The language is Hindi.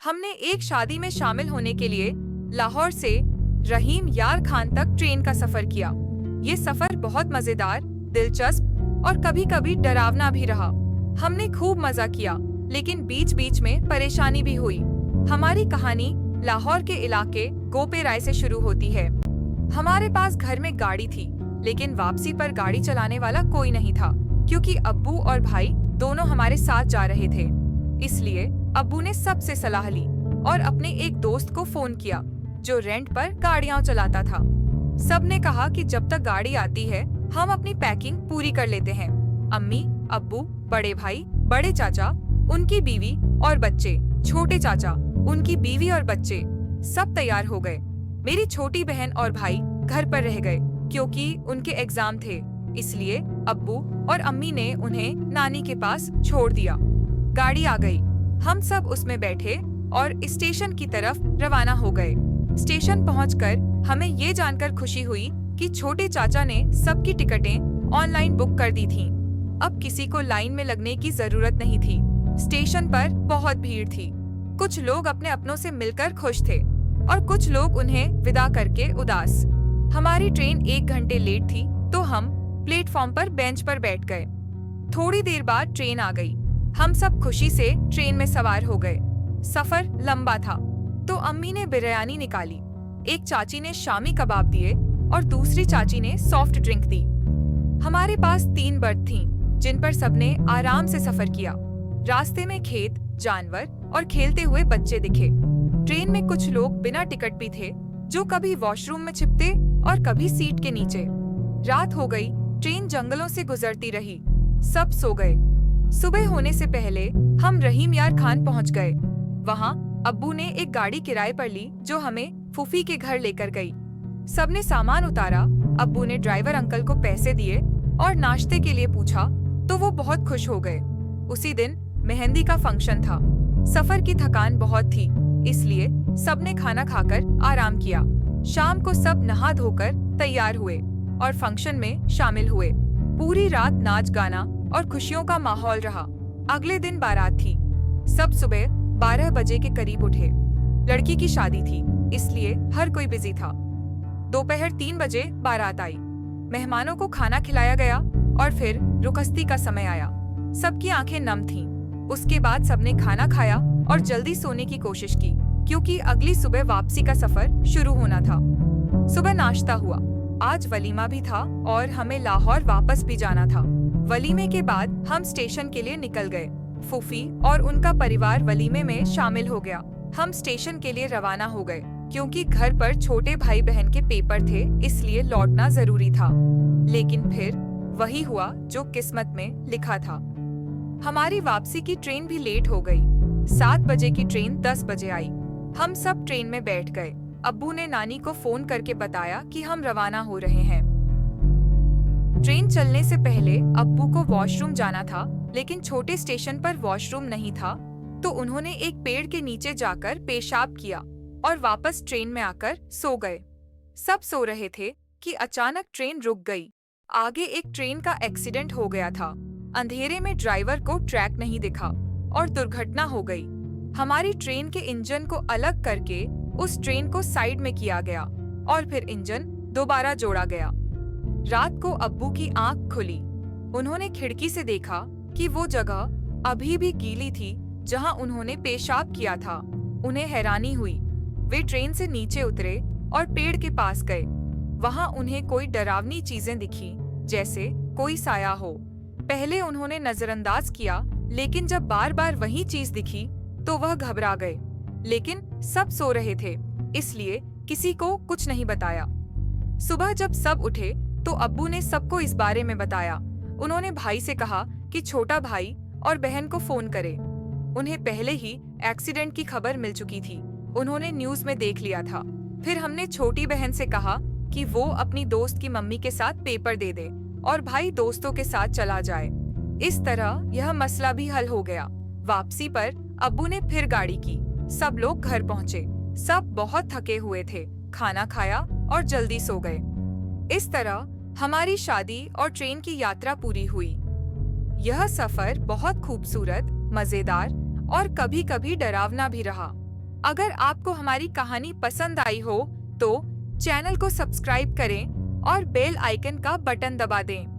हमने एक शादी में शामिल होने के लिए लाहौर से रहीम यार खान तक ट्रेन का सफर किया। ये सफर बहुत मजेदार, दिलचस्प और कभी-कभी डरावना भी रहा। हमने खूब मजा किया, लेकिन बीच-बीच में परेशानी भी हुई। हमारी कहानी लाहौर के इलाके गोपे राय से शुरू होती है। हमारे पास घर में गाड़ी थी, लेकिन वापसी पर गाड़ी चलाने वाला कोई नहीं था, क्योंकि अब्बू और भाई दोनों हमारे साथ जा रहे थे। इसलिए अब्बू ने सबसे सलाह ली और अपने एक दोस्त को फोन किया जो रेंट पर गाड़ियां चलाता था। सबने कहा कि जब तक गाड़ी आती है हम अपनी पैकिंग पूरी कर लेते हैं। अम्मी, अब्बू, बड़े भाई, बड़े चाचा, उनकी बीवी और बच्चे, छोटे चाचा, उनकी बीवी और बच्चे सब तैयार हो गए। मेरी छोटी बहन और भाई घर पर रह गए क्योंकि उनके एग्जाम थे। इसलिए अब्बू और अम्मी ने उन्हें नानी के पास छोड़ दिया। गाड़ी आ गई, हम सब उसमें बैठे और स्टेशन की तरफ रवाना हो गए। स्टेशन पहुंचकर हमें ये जानकर खुशी हुई कि छोटे चाचा ने सबकी टिकटें ऑनलाइन बुक कर दी थीं। अब किसी को लाइन में लगने की जरूरत नहीं थी। स्टेशन पर बहुत भीड़ थी। कुछ लोग अपने अपनों से मिलकर खुश थे और कुछ लोग उन्हें विदा करके उदास। हमारी ट्रेन 1 घंटे लेट थी, तो हम प्लेटफॉर्म पर बेंच पर बैठ गए। थोड़ी देर बाद ट्रेन आ गई। हम सब खुशी से ट्रेन में सवार हो गए। सफर लंबा था, तो अम्मी ने बिरयानी निकाली, एक चाची ने शामी कबाब दिए और दूसरी चाची ने सॉफ्ट ड्रिंक दी। हमारे पास 3 बर्थ थीं, जिन पर सबने आराम से सफर किया। रास्ते में खेत, जानवर और खेलते हुए बच्चे दिखे। ट्रेन में कुछ लोग बिना टिकट भी थे, जो कभी वॉशरूम में छिपते और कभी सीट के नीचे। रात हो गई, ट्रेन जंगलों से गुजरती रही। सब सो गए। सुबह होने से पहले हम रहीम यार खान पहुंच गए। वहां अब्बू ने एक गाड़ी किराए पर ली जो हमें फूफी के घर लेकर गई। सबने सामान उतारा। अब्बू ने ड्राइवर अंकल को पैसे दिए और नाश्ते के लिए पूछा, तो वो बहुत खुश हो गए। उसी दिन मेहंदी का फंक्शन था। सफर की थकान बहुत थी, इसलिए सबने खाना खाकर आराम किया। शाम को सब नहा धोकर तैयार हुए और फंक्शन में शामिल हुए। पूरी रात नाच गाना और खुशियों का माहौल रहा। अगले दिन बारात थी। सब सुबह 12 बजे के करीब उठे। लड़की की शादी थी, इसलिए हर कोई बिजी था। दोपहर 3 बजे बारात आई। मेहमानों को खाना खिलाया गया और फिर रुखसती का समय आया। सबकी आंखें नम थीं। उसके बाद सबने खाना खाया और जल्दी सोने की कोशिश की, क्योंकि अगली सुबह वापसी का सफर शुरू होना था। सुबह नाश्ता हुआ। आज वलीमा भी था और हमें लाहौर वापस भी जाना था। वलीमे के बाद हम स्टेशन के लिए निकल गए। फूफी और उनका परिवार वलीमे में शामिल हो गया। हम स्टेशन के लिए रवाना हो गए, क्योंकि घर पर छोटे भाई बहन के पेपर थे, इसलिए लौटना जरूरी था। लेकिन फिर वही हुआ जो किस्मत में लिखा था। हमारी वापसी की ट्रेन भी लेट हो गई। 7 बजे की ट्रेन 10 बजे आई। हम सब ट्रेन में बैठ गए। अब्बू ने नानी को फोन करके बताया कि हम रवाना हो रहे हैं। ट्रेन चलने से पहले अब्बू को वॉशरूम जाना था, लेकिन छोटे स्टेशन पर वॉशरूम नहीं था, तो उन्होंने एक पेड़ के नीचे जाकर पेशाब किया और वापस ट्रेन में आकर सो गए। सब सो रहे थे कि अचानक ट्रेन रुक गई। आगे एक ट्रेन का एक्सीडेंट हो गया था। अंधेरे में ड्राइवर को ट्रैक नहीं दिखा और दुर्घटना हो गई। हमारी ट्रेन के इंजन को अलग करके उस ट्रेन को साइड में किया गया और फिर इंजन दोबारा जोड़ा गया। रात को अब्बू की आंख खुली। उन्होंने खिड़की से देखा कि वो जगह अभी भी गीली थी जहां उन्होंने पेशाब किया था। उन्हें हैरानी हुई। वे ट्रेन से नीचे उतरे और पेड़ के पास गए। वहां उन्हें कोई डरावनी चीजें दिखी, जैसे कोई साया हो। पहले उन्होंने नजरअंदाज किया, लेकिन जब बार बार वही चीज दिखी तो वह घबरा गए। लेकिन सब सो रहे थे, इसलिए किसी को कुछ नहीं बताया। सुबह जब सब उठे तो अब्बू ने सबको इस बारे में बताया। उन्होंने भाई से कहा कि छोटा भाई और बहन को फोन करे। उन्हें पहले ही एक्सीडेंट की खबर मिल चुकी थी। उन्होंने न्यूज में देख लिया था। फिर हमने छोटी बहन से कहा कि वो अपनी दोस्त की मम्मी के साथ पेपर दे दे और भाई दोस्तों के साथ चला जाए। इस तरह यह मसला भी हल हो गया। वापसी पर अब्बू ने फिर गाड़ी की। सब लोग घर पहुंचे। सब बहुत थके हुए थे। खाना खाया और जल्दी सो गए। इस तरह हमारी शादी और ट्रेन की यात्रा पूरी हुई। यह सफर बहुत खूबसूरत, मजेदार और कभी-कभी डरावना भी रहा। अगर आपको हमारी कहानी पसंद आई हो तो चैनल को सब्सक्राइब करें और बेल आइकन का बटन दबा दें।